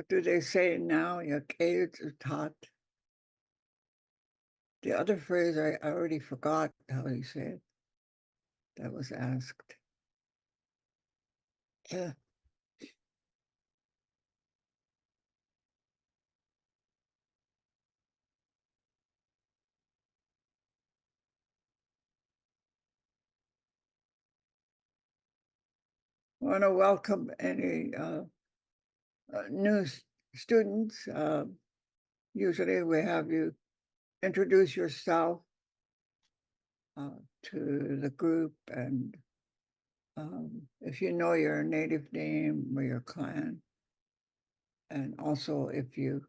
What do they say now? Your kids are taught. The other phrase I already forgot how he said. That was asked. Yeah. I want to welcome any new students. Usually we have you introduce yourself to the group, and if you know your native name or your clan, and also if you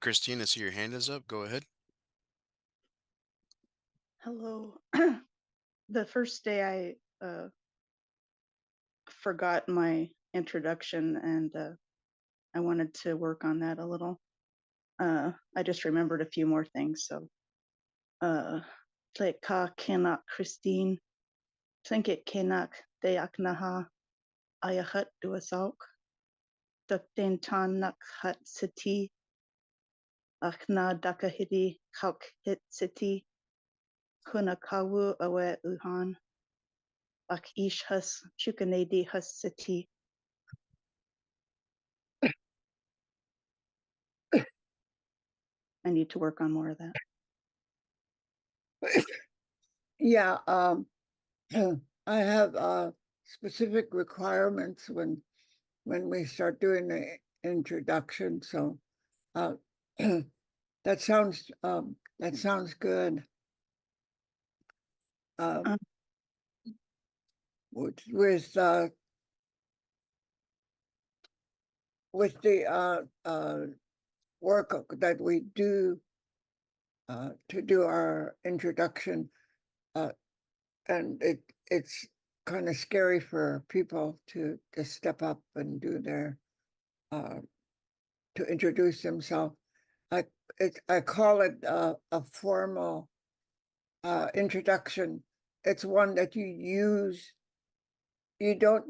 Christine, I see your hand is up. Go ahead. Hello. The first day I forgot my introduction and I wanted to work on that a little. I just remembered a few more things. So, Tle ka kenak Christine, Tlinket kenak deak naha, ayahat duasauk, Dukten tan nak hat city, Akna dakahidi kauk hit city, Kunakawu awe uhan, Ak ish hus chukanedi hus city. I need to work on more of that. yeah, I have specific requirements when we start doing the introduction. So that sounds good. Um, With the work that we do to do our introduction, and it's kind of scary for people to step up and do their to introduce themselves. I call it a formal introduction. It's one that you use. You don't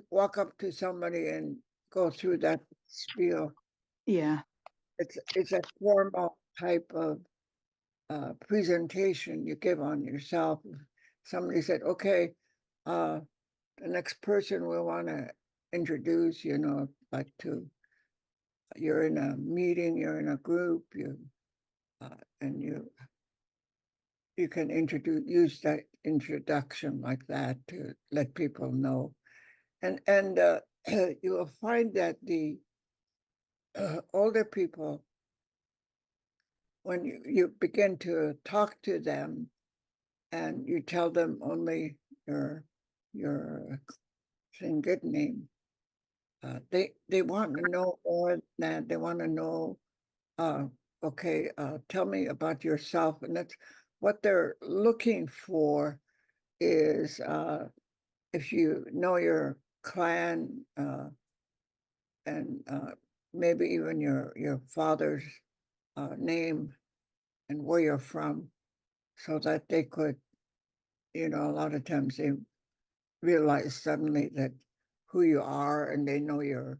walk up to somebody and go through that spiel. yeah. It's a formal type of presentation you give on yourself. Somebody said, "Okay, the next person we want to introduce," like you're in a meeting, you're in a group, and you can use that introduction like that to let people know, and you will find that the older people, when you begin to talk to them and you tell them only your Lingit name, they want to know more than that. They want to know, okay, tell me about yourself, and that's what they're looking for. Is if you know your clan and maybe even your father's name and where you're from, so that they could, a lot of times they realize suddenly that who you are, and they know your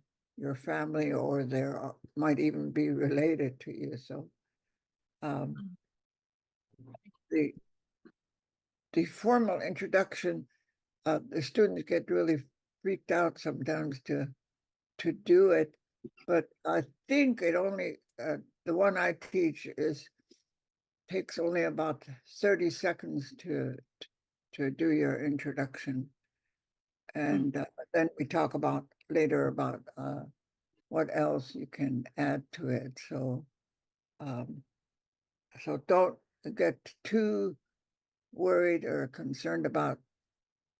family, or they might even be related to you. So the the formal introduction, the students get really freaked out sometimes to do it, but I think it only the one I teach takes only about 30 seconds to do your introduction, and then we talk about later about what else you can add to it. Um, so don't get too worried or concerned about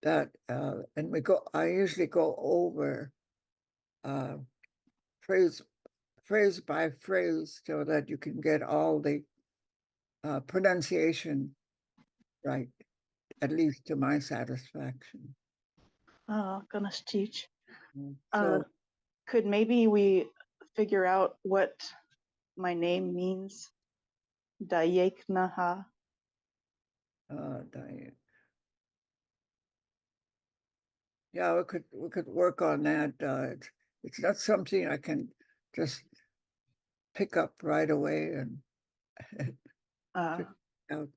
that. And I usually go over uh, phrase by phrase so that you can get all the pronunciation right, at least to my satisfaction. Gonna teach. So Could maybe we figure out what my name means? Dayek Naha. Diane, Yeah, we could work on that. It's not something I can just pick up right away and Uh, figure out.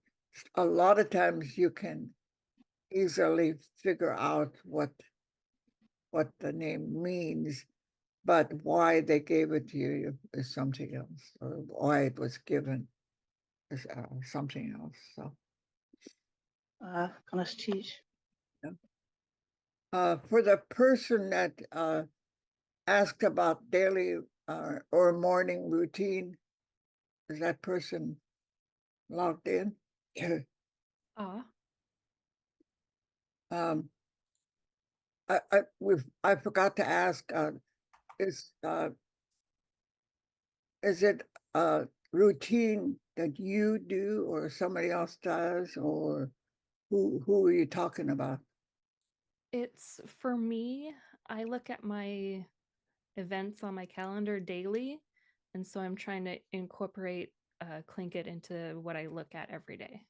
A lot of times you can easily figure out what the name means, but why they gave it to you is something else, or why it was given is something else. So, Kann das teach? for the person that asked about daily or morning routine, is that person logged in? Ah, um, I forgot to ask. Is uh, is it a routine that you do, or somebody else does, or who are you talking about? it's for me, I look at my events on my calendar daily, and so I'm trying to incorporate Clinkit into what I look at every day.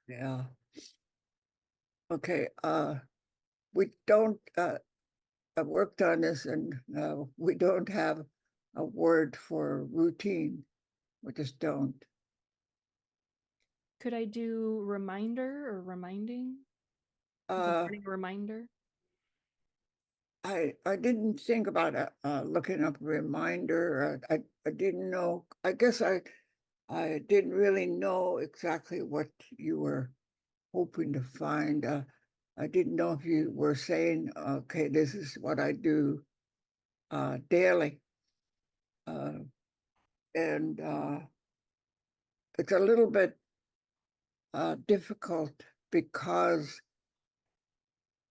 Yeah. Okay. We don't. I've worked on this, and we don't have a word for routine. We just don't. Could I do reminder or reminding? Like a Uh, morning reminder? I didn't think about looking up a reminder. I didn't know. I guess I didn't really know exactly what you were hoping to find. I didn't know if you were saying, okay, this is what I do daily. Uh, and it's a little bit difficult because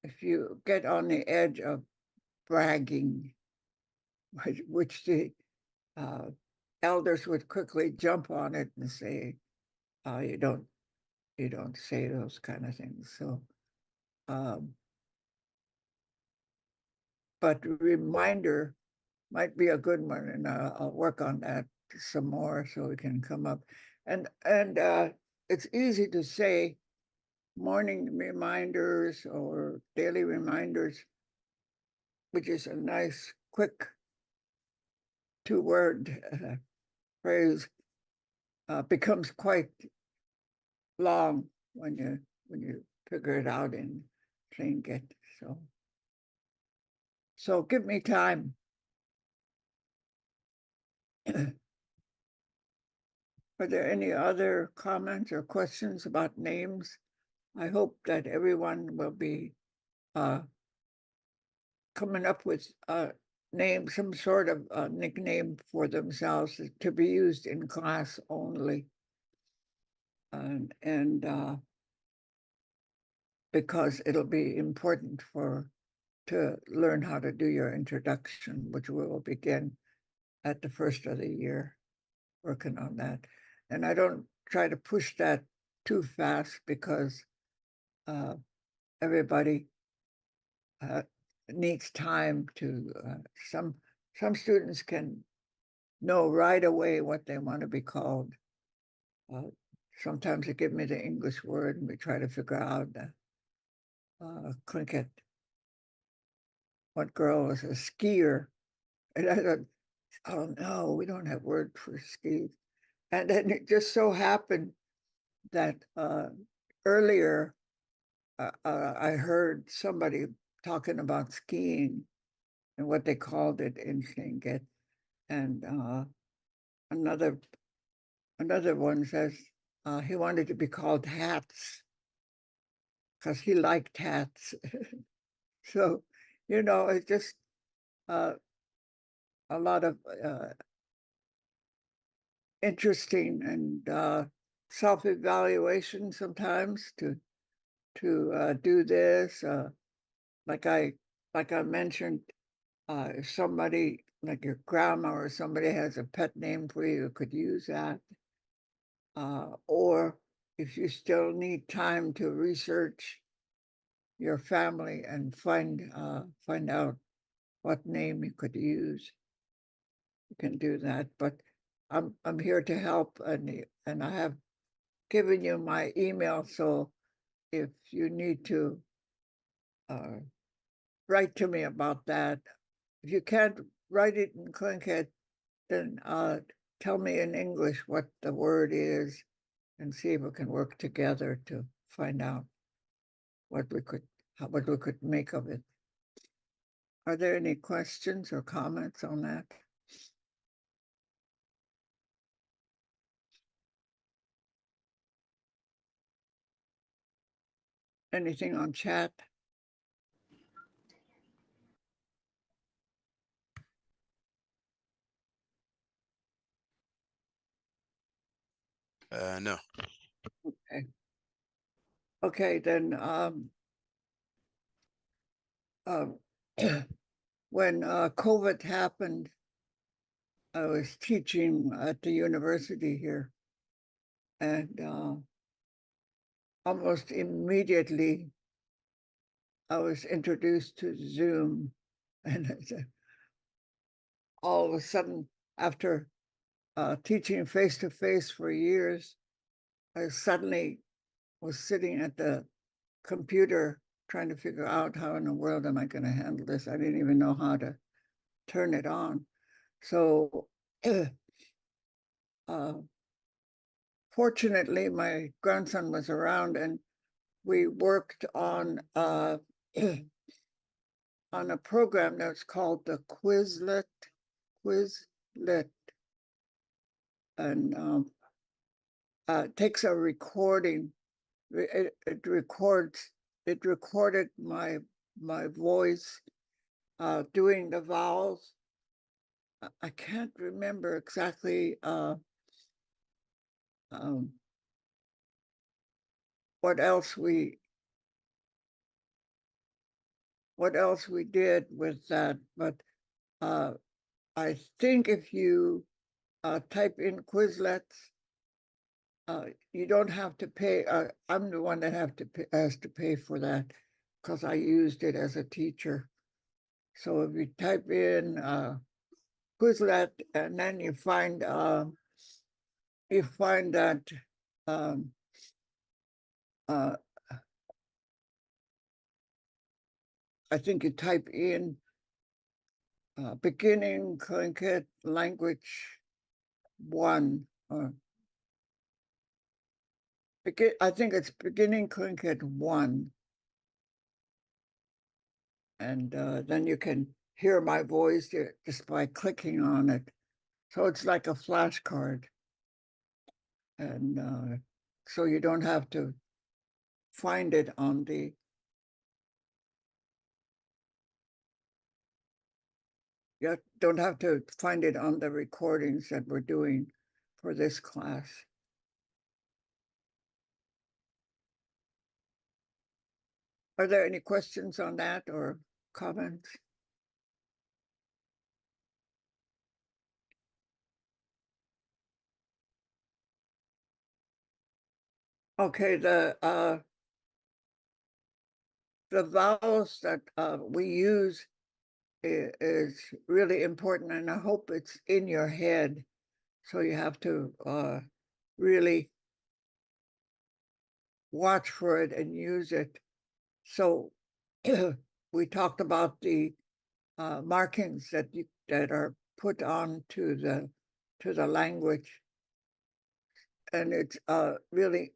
if you get on the edge of bragging, which the uh, elders would quickly jump on it and say, uh, you don't you don't say those kind of things. So, um, but reminder might be a good one, and I'll work on that some more so we can come up. And it's easy to say morning reminders or daily reminders, which is a nice, quick two-word phrase, becomes quite long when you figure it out in plain get. So give me time. Are there any other comments or questions about names? I hope that everyone will be coming up with a name, some sort of nickname for themselves to be used in class only. And because it'll be important to learn how to do your introduction, which we will begin at the first of the year, working on that. And I don't try to push that too fast because everybody needs time to some students can know right away what they want to be called. Sometimes they give me the English word and we try to figure out Clinkit. One girl was a skier, and I thought, oh no, we don't have word for ski. And then it just so happened that earlier I heard somebody talking about skiing and what they called it in Shinget. And another one says he wanted to be called Hats because he liked hats. So, it's just uh, a lot of interesting and self-evaluation sometimes to do this. Like I like I mentioned, if somebody like your grandma or somebody has a pet name for you, could use that. Or if you still need time to research your family and find out what name you could use, you can do that. But I'm here to help, and I have given you my email, so if you need to write to me about that. If you can't write it in Tlingit, then tell me in English what the word is and see if we can work together to find out what we could make of it. Are there any questions or comments on that? Anything on chat? No. Okay, then when COVID happened, I was teaching at the university here, and almost immediately I was introduced to Zoom, and all of a sudden, after teaching face to face for years, I suddenly was sitting at the computer trying to figure out how in the world am I going to handle this. I didn't even know how to turn it on. So fortunately, my grandson was around, and we worked on on a program that's called the Quizlet, and takes a recording. It recorded my voice doing the vowels. I can't remember exactly what else we did with that, but I think if you type in Quizlets, you don't have to pay. I'm the one that has to pay for that because I used it as a teacher. So if you type in Quizlet and then you find that um, I think you type in beginning Tlingit language 1, or I think it's beginning Tlingit 1, and then you can hear my voice just by clicking on it. So it's like a flashcard, and so you don't have to find it on the. You don't have to find it on the recordings that we're doing for this class. Are there any questions on that or comments? Okay, the vowels that we use is really important, and I hope it's in your head. So you have to really watch for it and use it. So we talked about the markings that are put on to the language, and it's really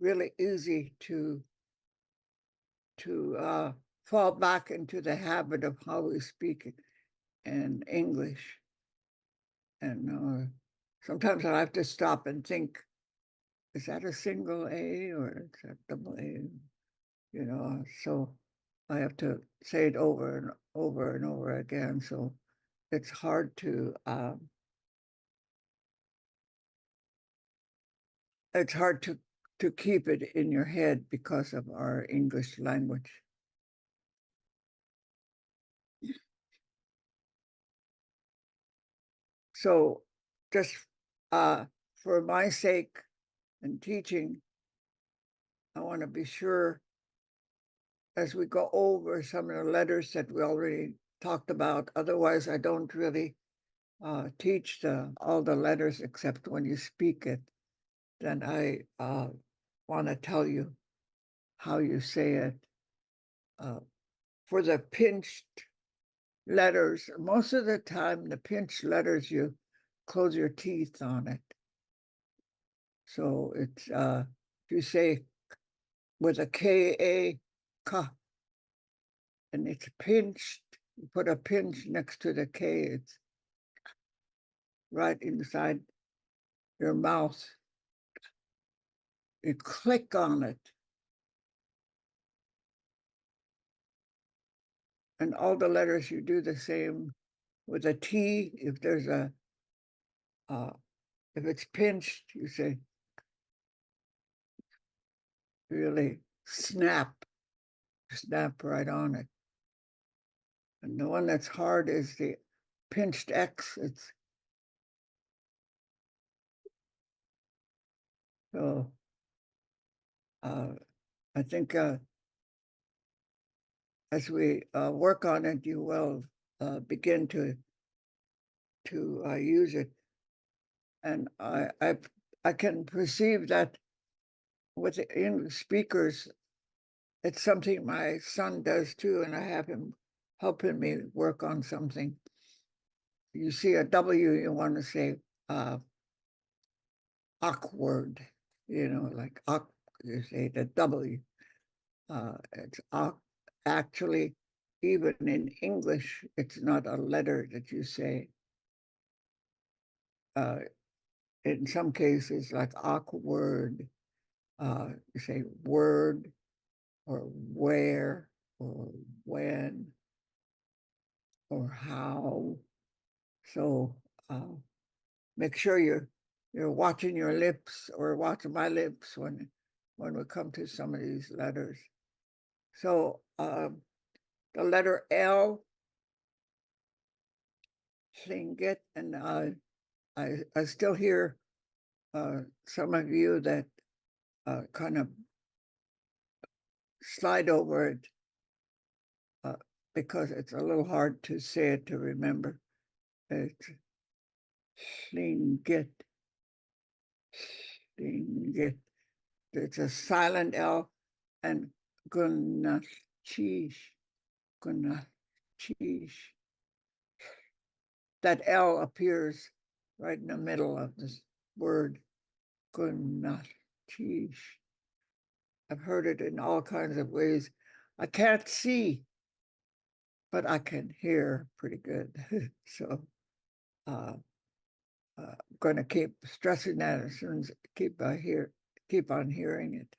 really easy to fall back into the habit of how we speak in English. And sometimes I have to stop and think, is that a single A or is that double A? So I have to say it over and over and over again. So it's hard to keep it in your head because of our English language. So just for my sake and teaching, I want to be sure as we go over some of the letters that we already talked about. Otherwise, I don't really teach all the letters except when you speak it. Then I want to tell you how you say it for the pinched letters, most of the time, the pinched letters, you close your teeth on it. So it's, if you say with a K-A, ka, and it's pinched, you put a pinch next to the K, it's right inside your mouth. You click on it. And all the letters, you do the same with a T. If there's a, if it's pinched, you say, really snap right on it. And the one that's hard is the pinched X. It's so I think as we work on it, you will begin to use it. And I can perceive that with the English speakers, it's something my son does too, and I have him helping me work on something. You see a W, you want to say awkward, like you say the W. It's actually, even in English, it's not a letter that you say. In some cases, like awkward, you say word or where or when or how. So make sure you're watching your lips or watching my lips when we come to some of these letters. So the letter L, Lingit, and I still hear some of you that kind of slide over it because it's a little hard to say it to remember. It's Lingit, Lingit. It's a silent L, and gunachish, gunachish. That L appears right in the middle of this word, gunachish. I've heard it in all kinds of ways. I can't see, but I can hear pretty good. So I'm going to keep stressing that as soon as keep on hearing it.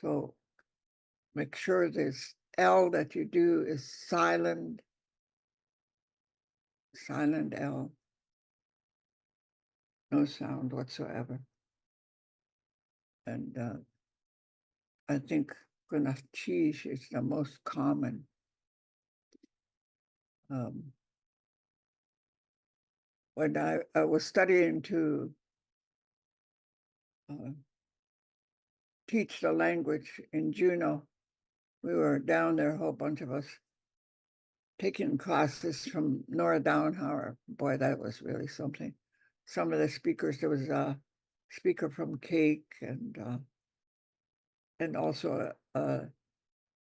So make sure this L that you do is silent L, no sound whatsoever. And I think gunachish is the most common. When I was studying to teach the language in Juneau, we were down there, a whole bunch of us, taking classes from Nora Downhauer. Boy, that was really something. Some of the speakers, there was a speaker from Cake and also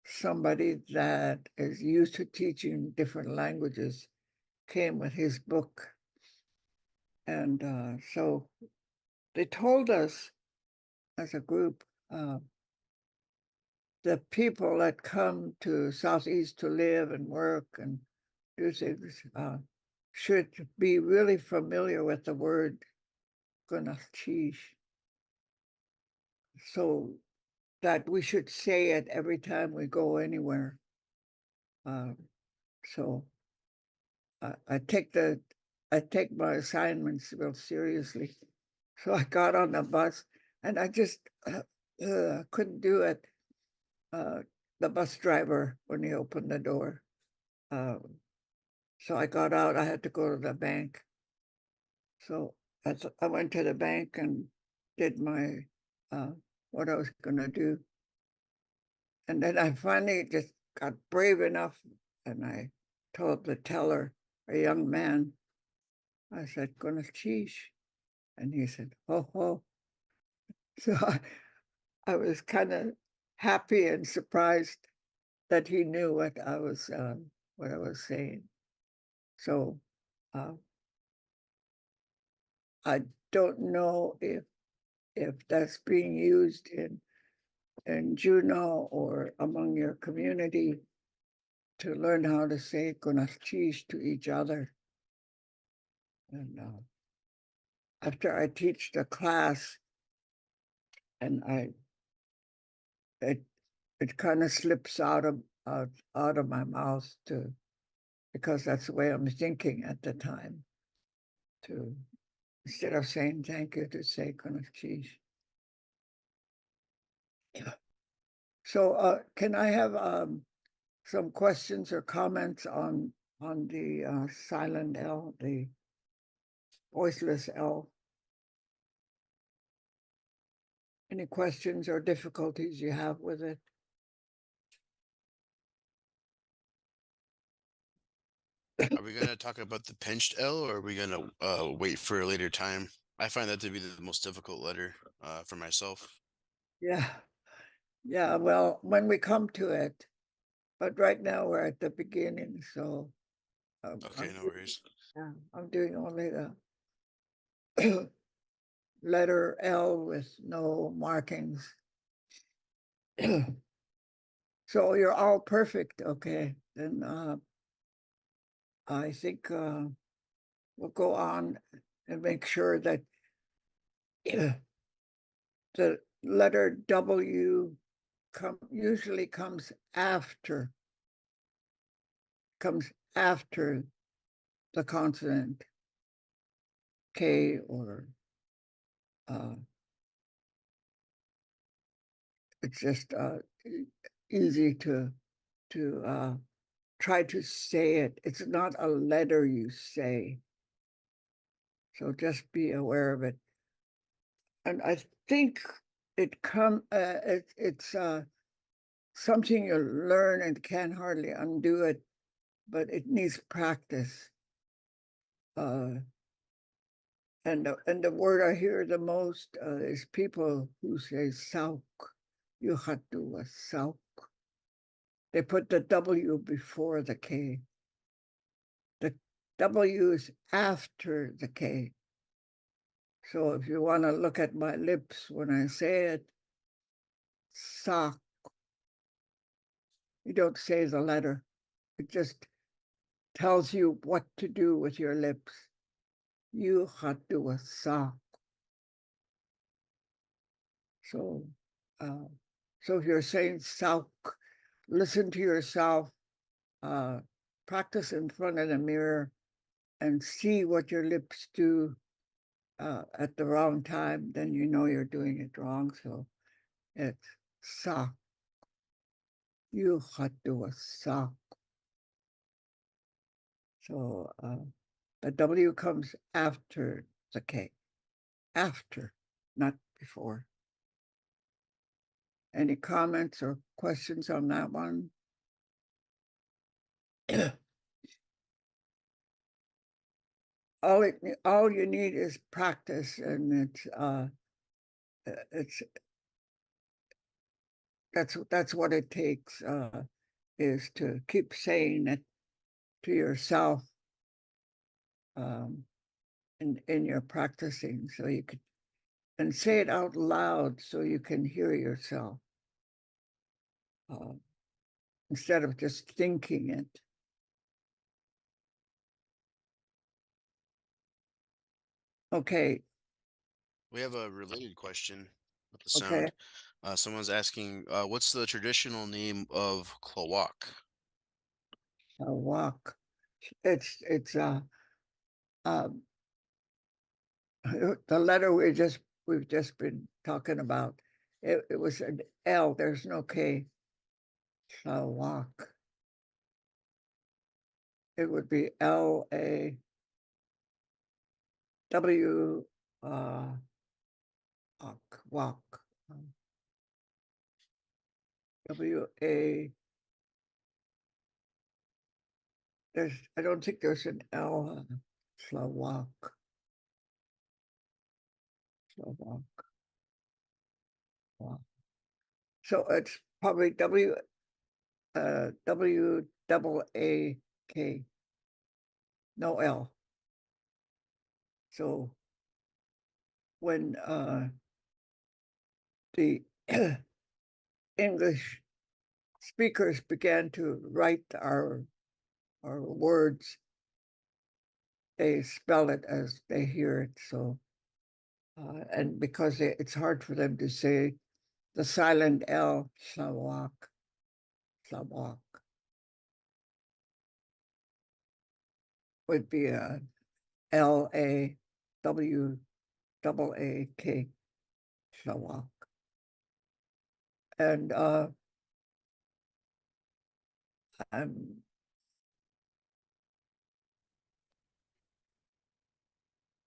somebody that is used to teaching different languages came with his book. And so they told us as a group, the people that come to Southeast to live and work and do things should be really familiar with the word gunachish, so that we should say it every time we go anywhere. So I take my assignments real seriously. So I got on the bus and I just couldn't do it. The bus driver, when he opened the door. So I got out, I had to go to the bank. So I went to the bank and did my, what I was gonna do. And then I finally just got brave enough and I told the teller, a young man, I said, gunachish. And he said, ho, ho. So I was kind of happy and surprised that he knew what I was saying. So, I don't know if that's being used in Juneau or among your community to learn how to say "Konachis" to each other. And after I teach the class, and it kind of slips out of my mouth to, because that's the way I'm thinking at the time, to, instead of saying thank you, to say "Konachis." So can I have some questions or comments on the silent L, the voiceless L? Any questions or difficulties you have with it? Are we gonna talk about the pinched L, or are we gonna wait for a later time? I find that to be the most difficult letter for myself. Yeah, yeah. Well, when we come to it, but right now we're at the beginning, so Okay, no worries. I'm doing only the letter L with no markings. So you're all perfect, okay? Then I think we'll go on and make sure that the letter W usually comes after the consonant K, or it's just easy to try to say it. It's not a letter you say, so just be aware of it. And I think it's something you learn and can hardly undo it, but it needs practice. And the word I hear the most is people who say sauk. You have to a sauk. They put the W before the K. The W is after the K. So if you want to look at my lips when I say it, sock, you don't say the letter. It just tells you what to do with your lips. You have to a sock. So, so if you're saying sock, listen to yourself, practice in front of the mirror, and see what your lips do at the wrong time. Then you know you're doing it wrong. So it's sock. You have to a sock. So the W comes after the K, after, not before. Any comments or questions on that one? All you need is practice, and it's that's what it takes, is to keep saying it to yourself in your practicing, so you could, and say it out loud so you can hear yourself, instead of just thinking it. Okay. We have a related question with the Okay. sound. Someone's asking, what's the traditional name of Klawak? Walk. It's um, the letter we've just been talking about. It was an L. There's no K. Walk. It would be LAW. Walk. WA. I don't think there's an L. Slovak. Slovak. Wow. So it's probably W-double-A-K. No L. So when the English speakers began to write our words, they spell it as they hear it. So, and because it's hard for them to say the silent L, Slawak, Slawak, would be a L-A-W-double-A-K, Slawak. And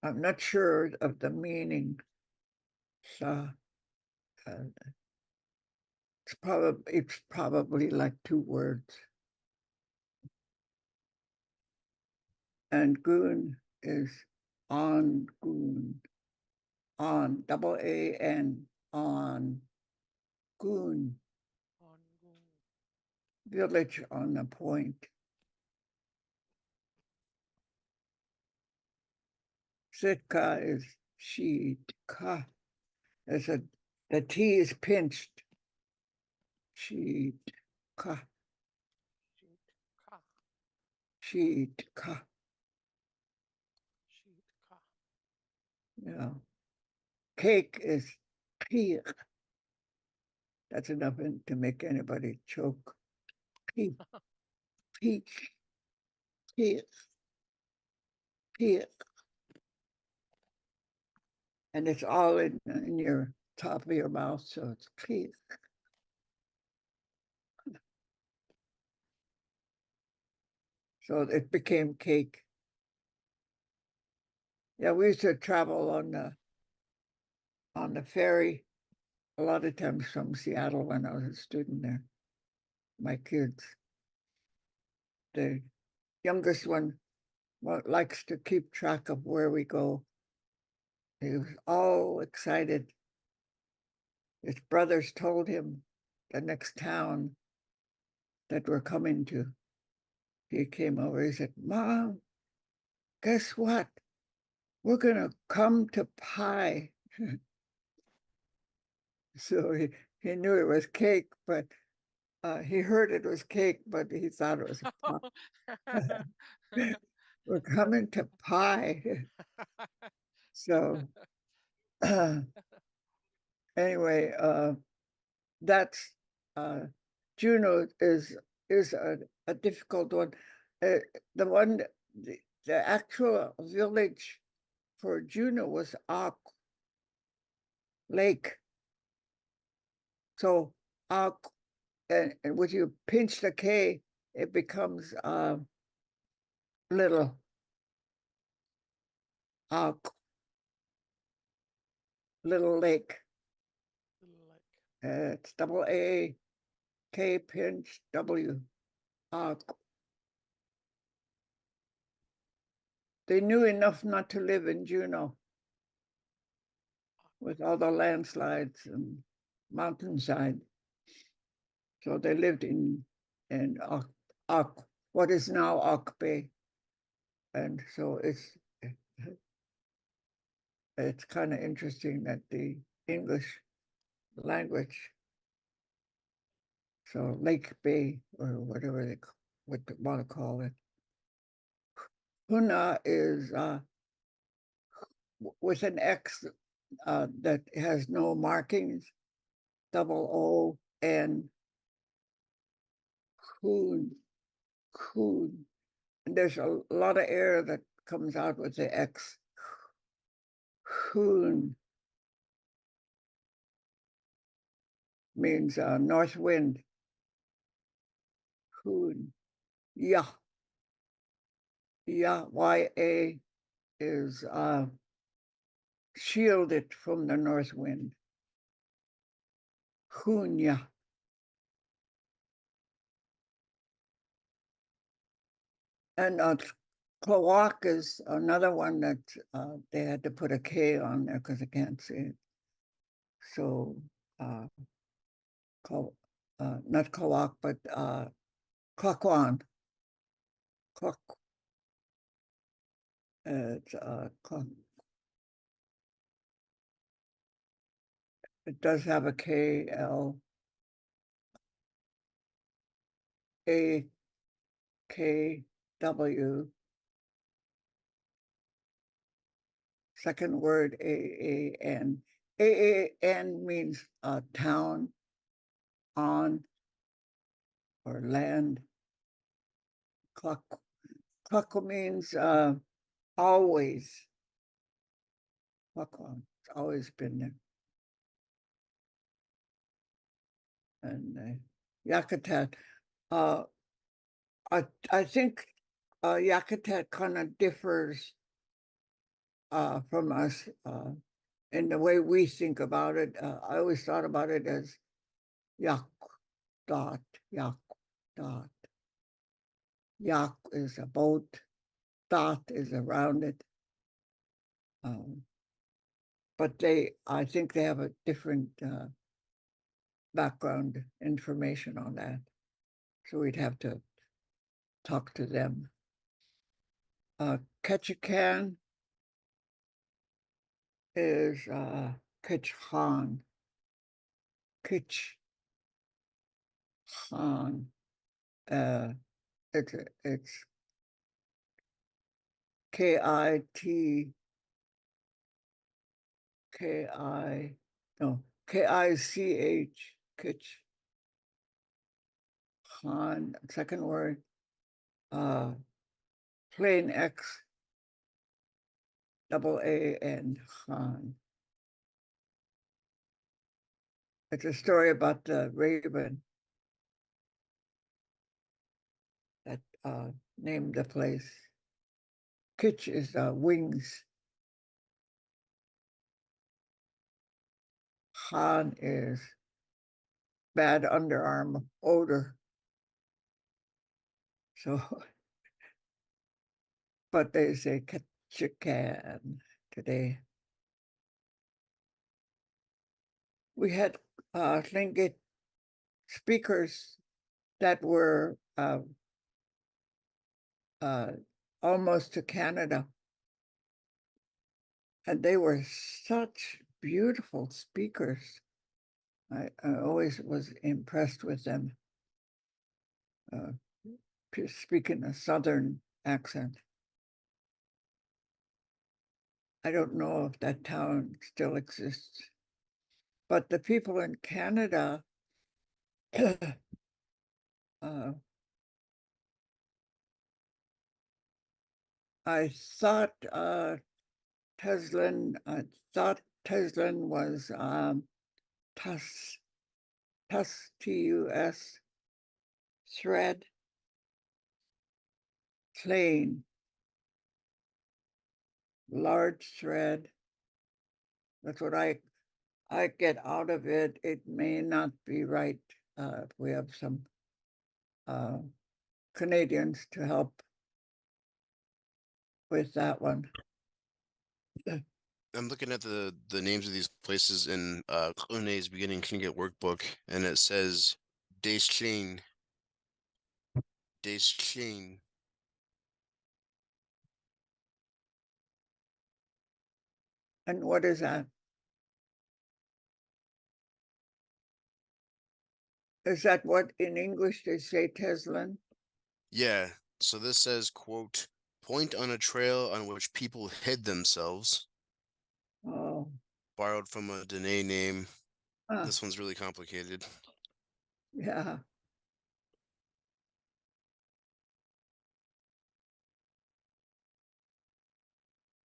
I'm not sure of the meaning. So, it's probably like two words. And goon is on goon. On, double A-N, on goon. Village on the point. Sitka is Sheetka. The T is pinched. Sheetka. Sheetka. Yeah. Cake is peak. That's enough to make anybody choke. Peak. Peak. Peak. Peak. And it's all in your top of your mouth, so it's peak. So it became cake. Yeah, we used to travel on the ferry a lot of times from Seattle when I was a student there. My kids. The youngest one likes to keep track of where we go. He was all excited. His brothers told him the next town that we're coming to. He came over, he said, Mom, guess what? We're gonna come to Pie. So he knew it was cake, but he heard it was cake, but he thought it was pie. We're coming to Pie. So anyway, that's Juneau is a difficult one. The one, the actual village for Juneau was Ark Lake. So Ark, and when you pinch the K, it becomes little Ark, little lake. It's double A, K pinch W, Ark. They knew enough not to live in Juneau with all the landslides and mountainside. So they lived in Ark, what is now Ark Bay. And so it's kind of interesting that the English language, so Lake Bay or whatever they want to call it. Huna is with an X that has no markings, double O N, coon. And there's a lot of air that comes out with the X. Coon means north wind. Coon. Yeah. Yeah, Y-A is shielded from the north wind. Hunya. And Klawak is another one that they had to put a K on there because I can't see it. So not Kawak, but Klakwan. Klak. It's it does have a KLAKW. Second word AAN. AAN means town, on, or land. Klakwa means always. Klakwa, it's always been there. And Yakutat, I think Yakutat kind of differs from us in the way we think about it. I always thought about it as yak dot, yak dot. Yak is a boat, dot is around it. But I think they have a different background information on that. So we'd have to talk to them. Ketchikan is Ketchikan. Ketchikan. It's KIT KI no KICH Kitch Han. Second word plain X double AN Han. It's a story about the raven that named the place. Kitch is wings. Han is bad underarm odor. So, but they say Ketchikan today. We had Lingit speakers that were almost to Canada. And they were such beautiful speakers. I always was impressed with them. Speaking a Southern accent. I don't know if that town still exists, but the people in Canada, I thought Teslin was TUS thread, plain, large thread. That's what I get out of it. It may not be right. If we have some Canadians to help with that one. I'm looking at the names of these places in Clunay's beginning Tlingit workbook, and it says Deschling. Deschling. And what is that? Is that what in English they say Teslin? Yeah. So this says, quote, point on a trail on which people hid themselves. Oh, Borrowed from a Dene name. huh, This one's really complicated. yeah.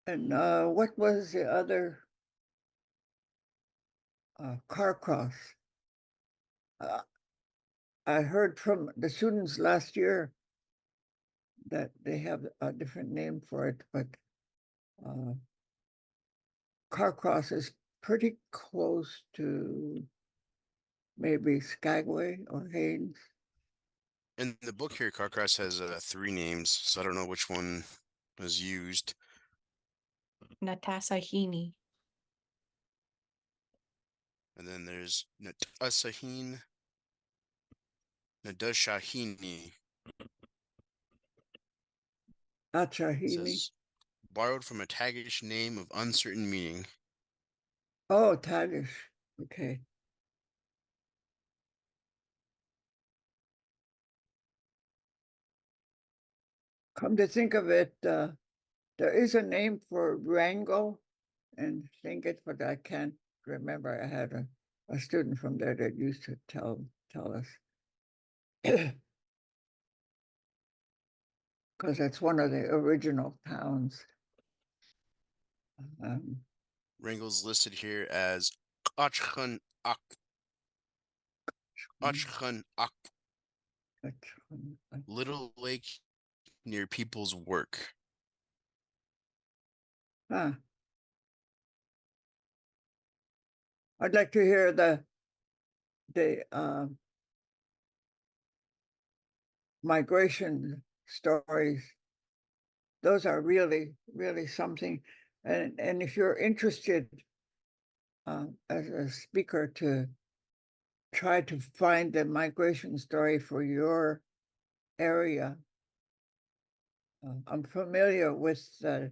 And what was the other car cross? I heard from the students last year that they have a different name for it, but Carcross is pretty close to maybe Skagway or Haines. In the book here, Carcross has 3 names, so I don't know which one was used. Natasa Heaney. And then there's Natasahin. Nadashahini Achahini. says borrowed from a Tagish name of uncertain meaning. Oh, Tagish. Okay. Come to think of it, there is a name for Wrangell and Lingit, but I can't remember. I had a student from there that used to tell us. Because it's one of the original towns. Um, Wrangell's listed here as Achchan Ak. Achchan Ak, little lake near people's work. I'd like to hear the migration stories. Those are really, really something. And if you're interested as a speaker to try to find the migration story for your area, I'm familiar with the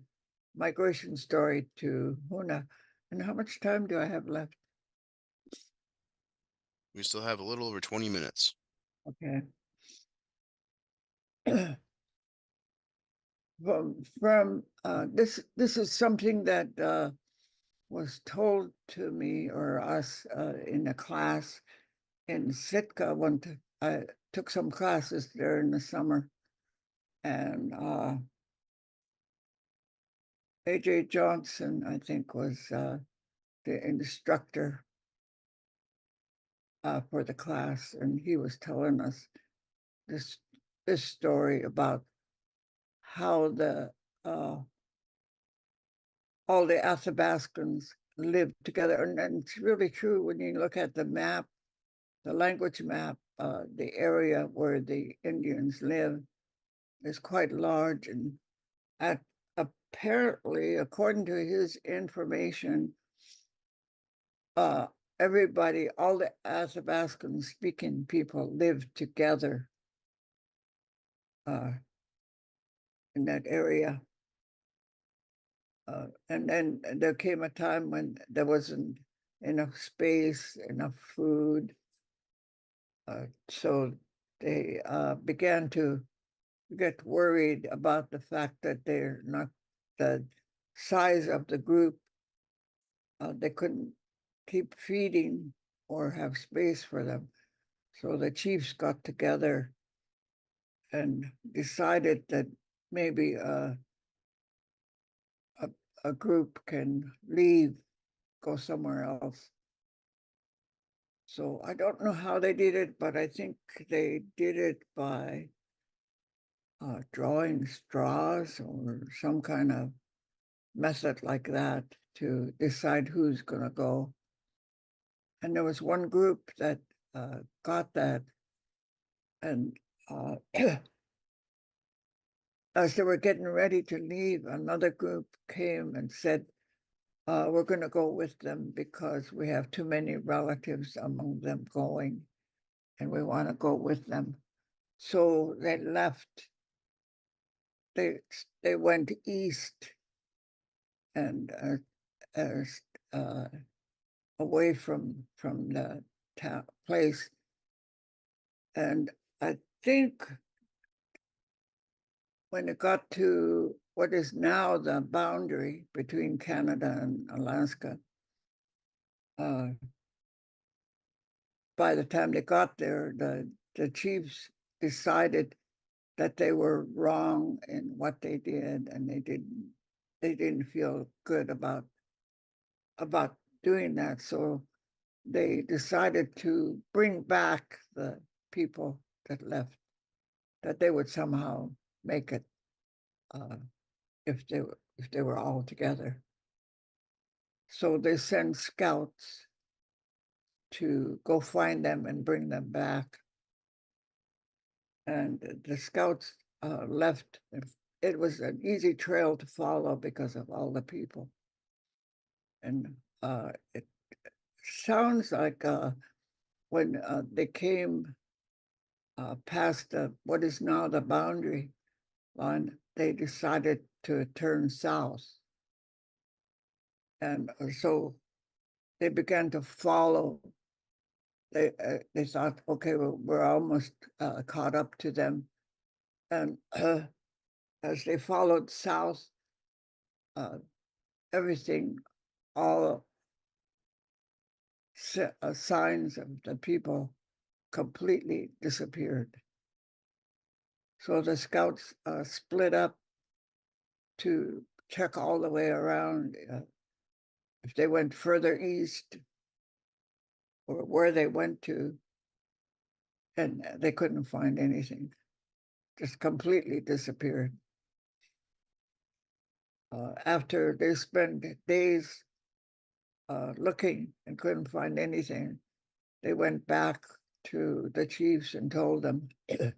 migration story to Huna. And how much time do I have left? We still have a little over 20 minutes. Okay. From this is something that was told to me or us in a class in Sitka. I took some classes there in the summer, and AJ Johnson, I think, was the instructor for the class, and he was telling us this story about how all the Athabascans lived together. And it's really true when you look at the map, the language map, the area where the Indians live is quite large. And apparently, according to his information, everybody, all the Athabascan speaking people lived together in that area. And then there came a time when there wasn't enough space, enough food. So they began to get worried about the fact that they're not the size of the group. They couldn't keep feeding or have space for them. So the chiefs got together and decided that maybe a group can leave, go somewhere else. So I don't know how they did it, but I think they did it by drawing straws or some kind of method like that to decide who's going to go. And there was one group that got that. And as they were getting ready to leave, another group came and said, we're going to go with them because we have too many relatives among them going, and we want to go with them. So they left. They went east and away from the place. And I think when it got to what is now the boundary between Canada and Alaska, by the time they got there, the chiefs decided that they were wrong in what they did, and they didn't feel good about doing that. So they decided to bring back the people that left, that they would somehow make it if they were all together. So they send scouts to go find them and bring them back. And the scouts left. It was an easy trail to follow because of all the people. And it sounds like when they came past what is now the boundary line, they decided to turn south. And so they began to follow. They thought, okay, well, we're almost caught up to them. And as they followed south, everything, all signs of the people completely disappeared. So the scouts split up to check all the way around if they went further east or where they went to, and they couldn't find anything. Just completely disappeared. After they spent days looking and couldn't find anything, they went back to the chiefs and told them that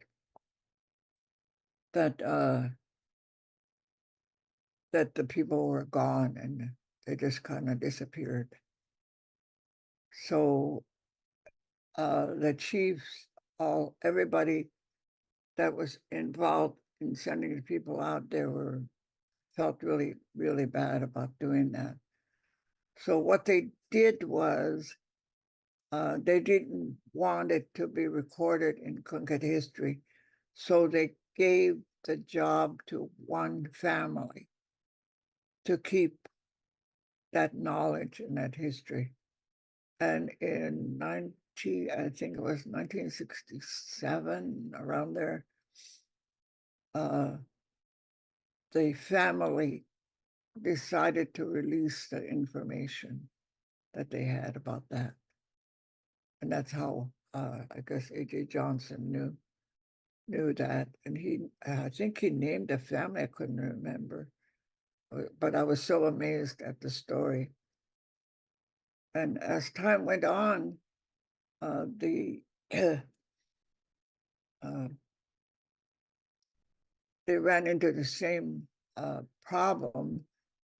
that the people were gone and they just kind of disappeared. So the chiefs, everybody that was involved in sending the people out there felt really, really bad about doing that. So what they did was they didn't want it to be recorded in Tlingit history. So they gave the job to one family to keep that knowledge and that history. And in I think it was 1967, around there, the family decided to release the information that they had about that. And that's how I guess A.J. Johnson knew that. And I think he named the family, I couldn't remember. But I was so amazed at the story. And as time went on, they ran into the same problem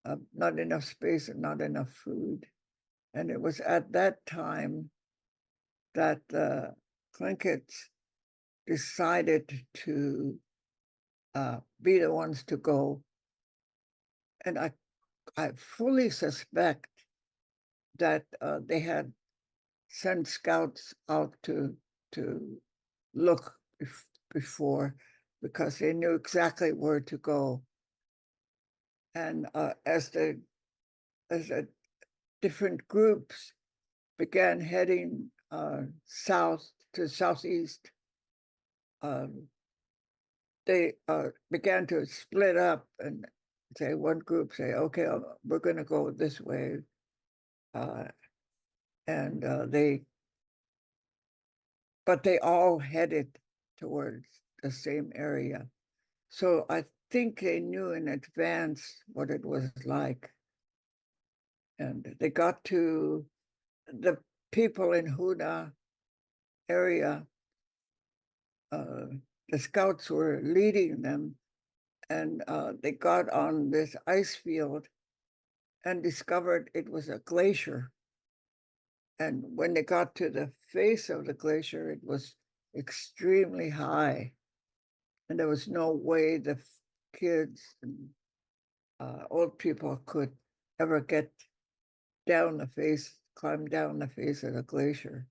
of not enough space and not enough food. And it was at that time that the Tlinkits decided to be the ones to go. And I fully suspect that they had sent scouts out to look before, because they knew exactly where to go. And as the different groups began heading south to southeast, they began to split up and say, one group say, okay, we're going to go this way. And they all headed towards the same area. So I think they knew in advance what it was like. And they got to the people in Huda area. The scouts were leading them, and they got on this ice field and discovered it was a glacier. And when they got to the face of the glacier, it was extremely high. And there was no way the kids and old people could ever get down the face, climb down the face of the glacier.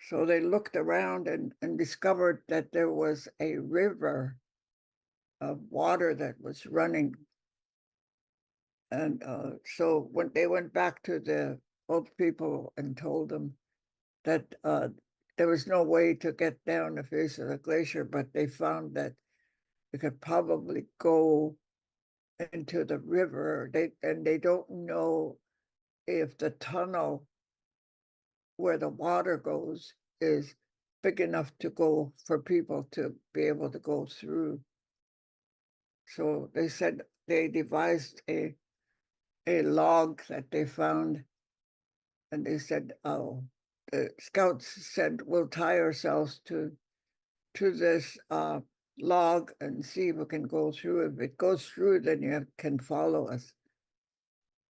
So they looked around and discovered that there was a river of water that was running. And so when they went back to the old people and told them that there was no way to get down the face of the glacier, but they found that they could probably go into the river. They don't know if the tunnel where the water goes is big enough to go for people to be able to go through. So they said they devised a log that they found, and they said, oh, the scouts said, we'll tie ourselves to this log and see if we can go through. If it goes through, then you can follow us.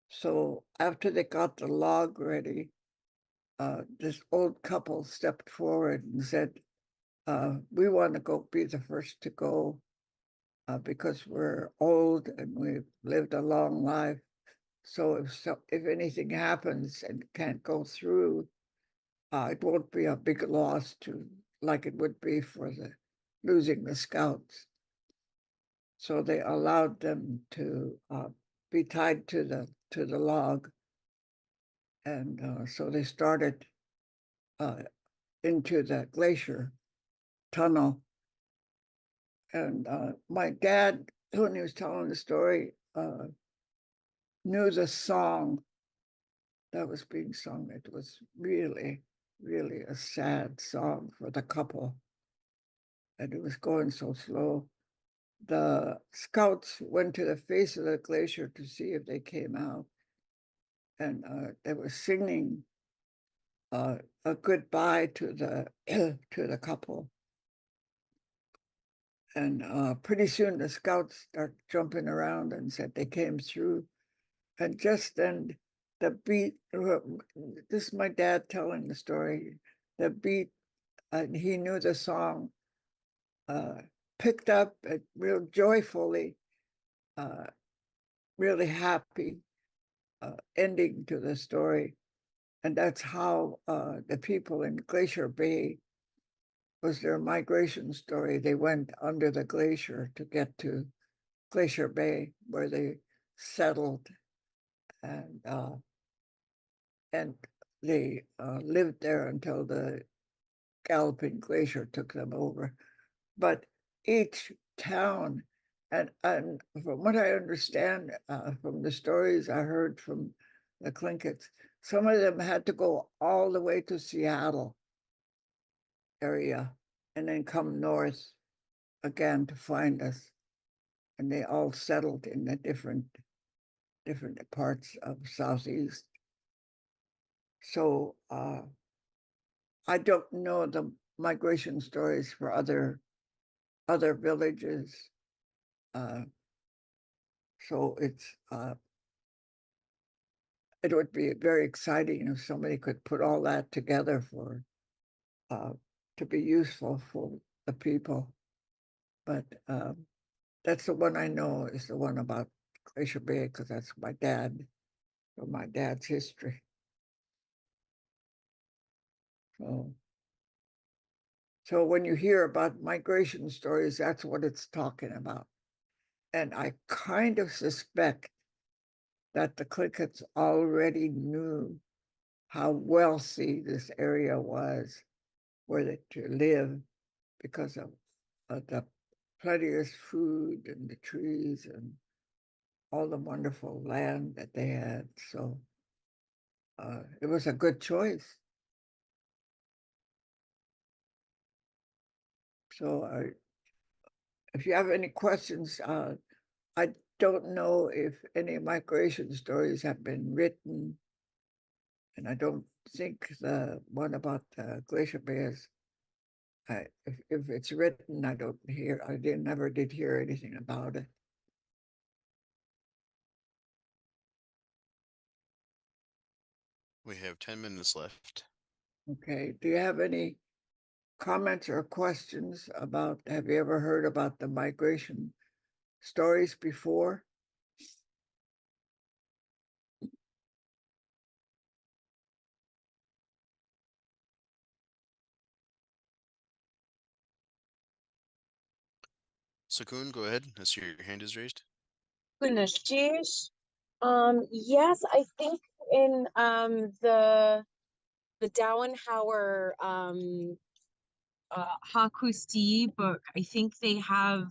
So after they got the log ready, this old couple stepped forward and said, we want to go be the first to go because we're old and we've lived a long life. So if anything happens and can't go through, it won't be a big loss to like it would be for the losing the scouts. So they allowed them to be tied to the log, and so they started into the glacier tunnel. And my dad, when he was telling the story, knew the song that was being sung. It was really, really a sad song for the couple. And it was going so slow. The scouts went to the face of the glacier to see if they came out. And they were singing a goodbye to the to the couple. And pretty soon the scouts start jumping around and said they came through. And just then the beat, this is my dad telling the story, the beat, and he knew the song, picked up real joyfully, really happy ending to the story. And that's how the people in Glacier Bay was their migration story. They went under the glacier to get to Glacier Bay, where they settled, and they lived there until the Galloping Glacier took them over. But each town, and from what I understand from the stories I heard from the Clinkets, some of them had to go all the way to Seattle area and then come north again to find us. And they all settled in the different parts of Southeast. So I don't know the migration stories for other villages. So it would be very exciting if somebody could put all that together for to be useful for the people. But that's the one I know is the one about Glacier Bay, because that's my dad, from my dad's history. So when you hear about migration stories, that's what it's talking about. And I kind of suspect that the Clinkets already knew how wealthy this area was where they to live because of the plenteous food and the trees and all the wonderful land that they had. So it was a good choice. So if you have any questions, I don't know if any migration stories have been written, and I don't think the one about the glacier bears, if it's written, I don't hear, never did hear anything about it. We have 10 minutes left. Okay, do you have any comments or questions about, have you ever heard about the migration stories before? Sakun, go ahead. I see your hand is raised. Goodness, geez. Yes, I think in the Dauenhauer Hakusti book, I think they have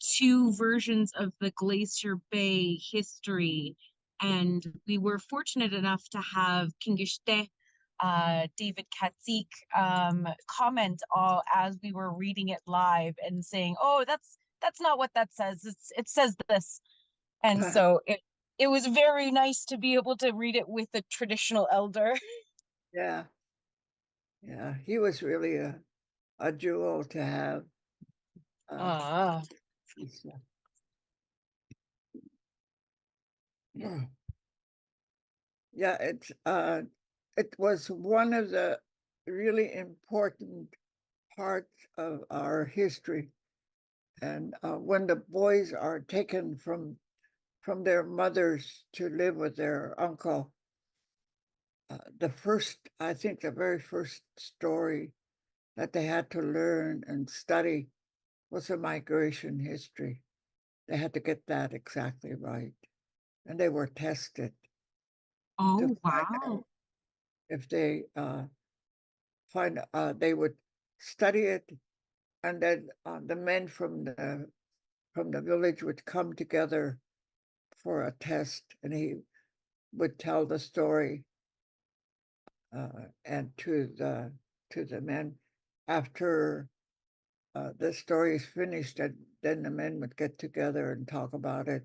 two versions of the Glacier Bay history. And we were fortunate enough to have Kingishte, David Katzik, comment all as we were reading it live and saying, "Oh, that's not what that says. It says this." And so it was very nice to be able to read it with a traditional elder. Yeah, yeah, he was really a jewel to have. Ah. Yeah, it's it was one of the really important parts of our history. And when the boys are taken from their mothers to live with their uncle, I think the very first story that they had to learn and study was a migration history. They had to get that exactly right. And they were tested to Oh, find wow. out if they they would study it, and then the men from the village would come together for a test, and he would tell the story and to the men. After the story is finished, and then the men would get together and talk about it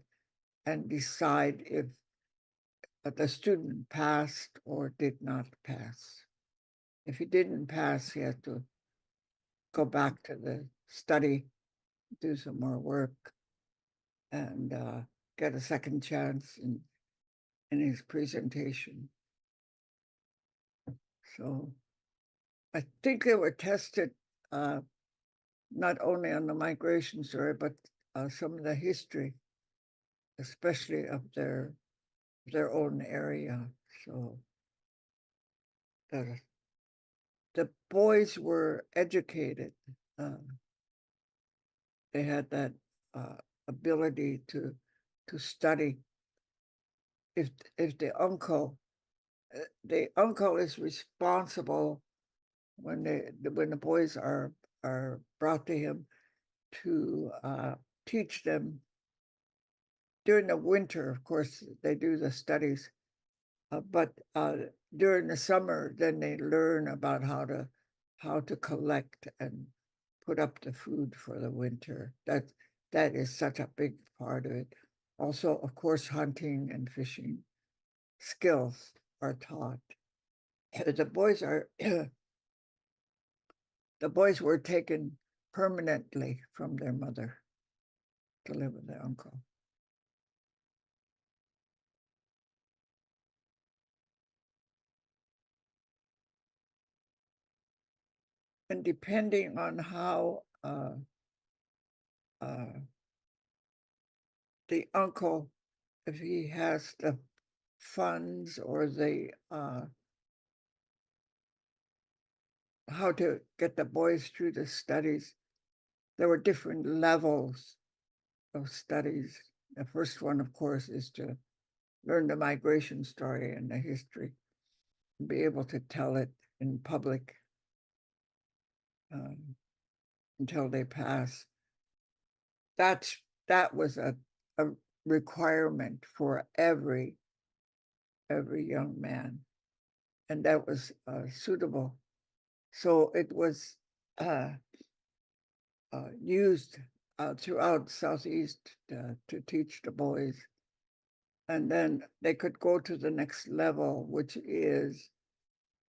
and decide if the student passed or did not pass. If he didn't pass, he had to go back to the study, do some more work, and get a second chance in his presentation. So I think they were tested not only on the migration story, but some of the history, especially of their own area. So the boys were educated. They had that ability to study. If the uncle is responsible when the boys are brought to him to teach them during the winter. Of course, they do the studies, but during the summer, then they learn about how to collect and put up the food for the winter. That is such a big part of it. Also, of course, hunting and fishing skills are taught. The boys are the boys were taken permanently from their mother to live with their uncle. And depending on how the uncle, if he has the funds or the how to get the boys through the studies, there were different levels of studies. The first one, of course, is to learn the migration story and the history, and be able to tell it in public until they pass. That was a requirement for every young man, and that was suitable. So it was used throughout Southeast to teach the boys. And then they could go to the next level, which is,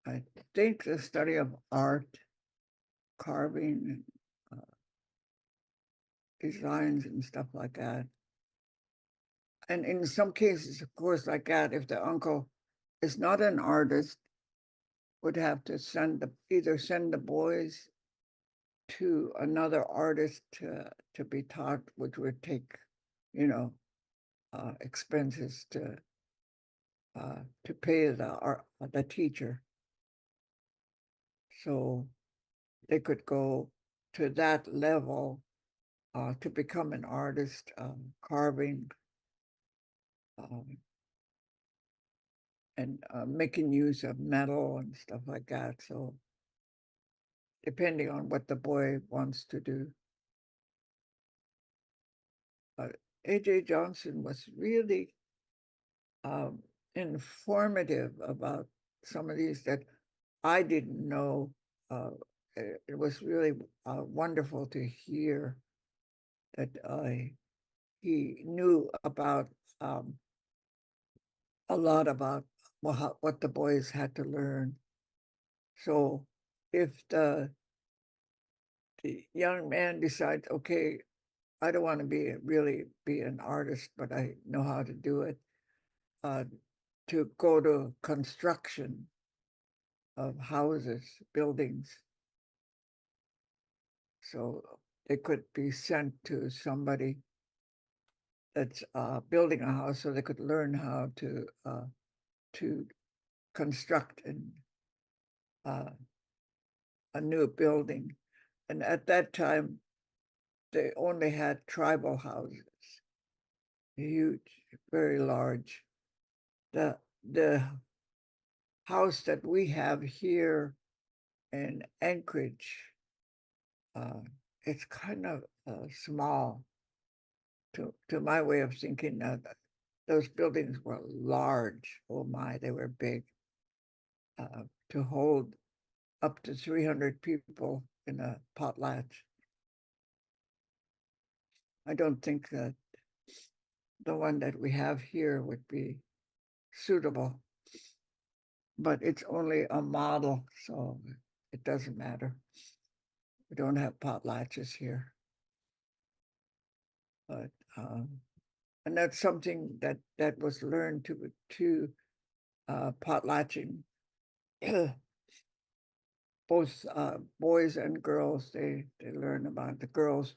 I think, the study of art, carving, designs and stuff like that. And in some cases, of course, like that, if the uncle is not an artist, would have to either send the boys to another artist to be taught, which would take, expenses to pay the teacher. So they could go to that level to become an artist, carving and making use of metal and stuff like that. So depending on what the boy wants to do. A.J. Johnson was really informative about some of these that I didn't know. It was really wonderful to hear that he knew about a lot about what the boys had to learn. So if the young man decides, okay, I don't want to really be an artist, but I know how to do it, to go to construction of houses, buildings. So they could be sent to somebody that's building a house, so they could learn how to construct a new building. And at that time, they only had tribal houses, huge, very large. The house that we have here in Anchorage, it's kind of small to my way of thinking. Those buildings were large. Oh my, they were big. To hold up to 300 people in a potlatch. I don't think that the one that we have here would be suitable, but it's only a model, so it doesn't matter. We don't have potlatches here. But and that's something that was learned to potlatching. Both boys and girls, they learn about, the girls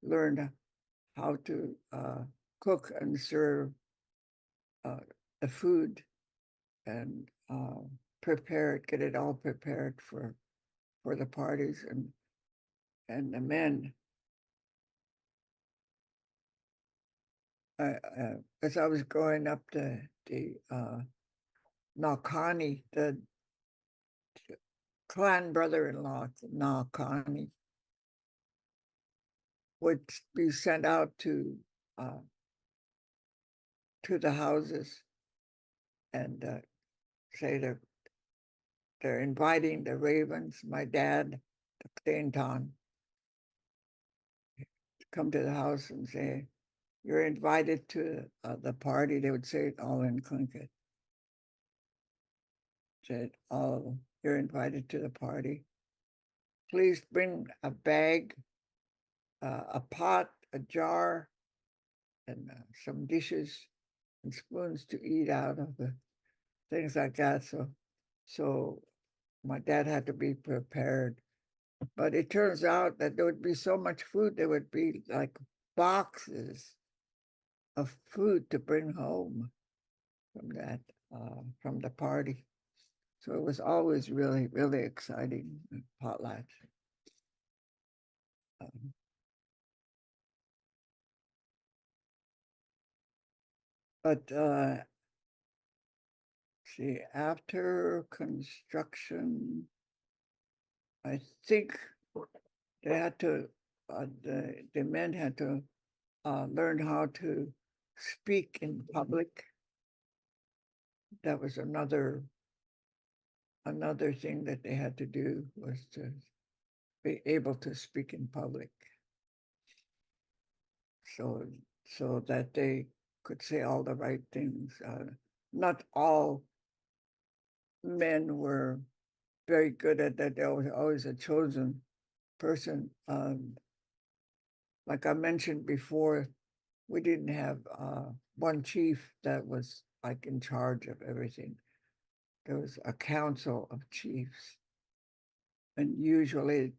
learned how to cook and serve the food and prepare it, get it all prepared for the parties, and the men. As I was growing up, the Nakani, the clan brother-in-law, Nakani, would be sent out to the houses and say they're inviting the Ravens, my dad, the Clinton, to come to the house and say, you're invited to the party. They would say it all in Tlingit. Said, oh, you're invited to the party. Please bring a bag, a pot, a jar, and some dishes and spoons to eat out of, the things like that. So my dad had to be prepared. But it turns out that there would be so much food, there would be like boxes of food to bring home from that, from the party. So it was always really, really exciting, potlatch. But see, after construction, I think they had to, the men had to learn how to speak in public. That was another thing that they had to do, was to be able to speak in public. So that they could say all the right things. Not all men were very good at that. There was always a chosen person. Like I mentioned before, we didn't have one chief that was like in charge of everything. There was a council of chiefs, and usually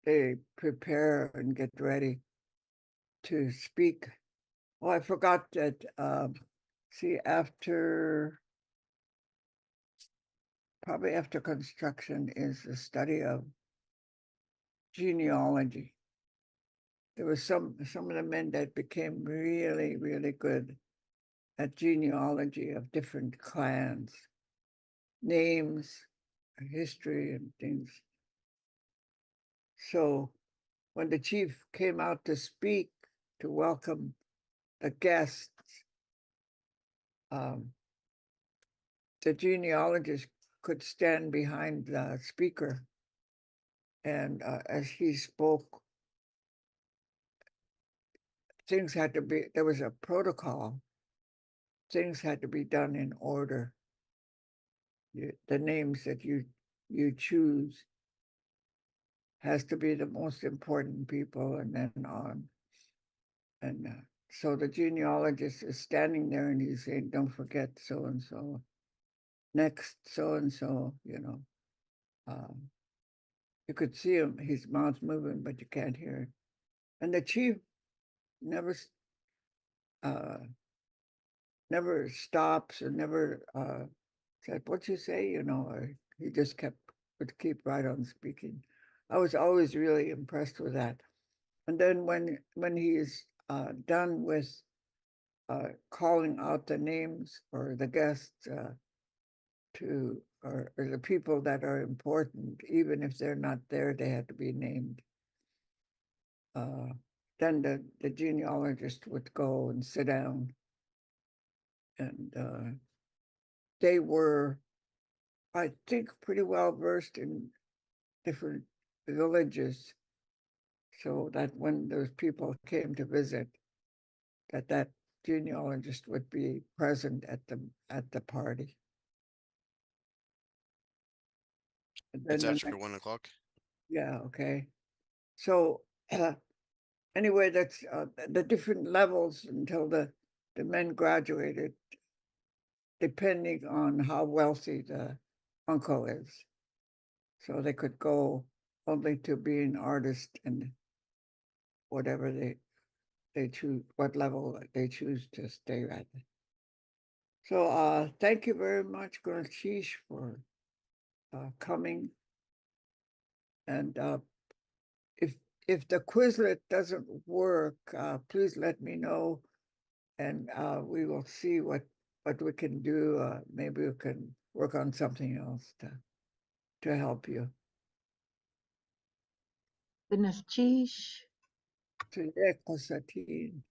they prepare and get ready to speak. Oh, I forgot that, see, probably after construction is the study of genealogy. There was some of the men that became really, really good at genealogy of different clans, names, history, and things. So when the chief came out to speak, to welcome the guests, the genealogist could stand behind the speaker, and as he spoke, things had to be, there was a protocol, things had to be done in order. The names that you choose has to be the most important people, and then on. And so the genealogist is standing there and he's saying, don't forget so-and-so, next so-and-so, You could see him, his mouth moving, but you can't hear it. And the chief never never stops or never said, "What you say?" You know, or he just would keep right on speaking. I was always really impressed with that. And then when he is done with calling out the names or the guests or the people that are important, even if they're not there, they had to be named. Then the genealogist would go and sit down, and they were, I think, pretty well versed in different villages, so that when those people came to visit, that genealogist would be present at the party. And It's then the after next, 1 o'clock. yeah, okay. So anyway, that's the different levels until the men graduated, depending on how wealthy the uncle is. So they could go only to be an artist and whatever they choose, what level they choose to stay at. So thank you very much, Gurashish, for coming. And if the Quizlet doesn't work, please let me know, and we will see what we can do. Maybe we can work on something else to help you. Benaftish. So, yeah, Constantine.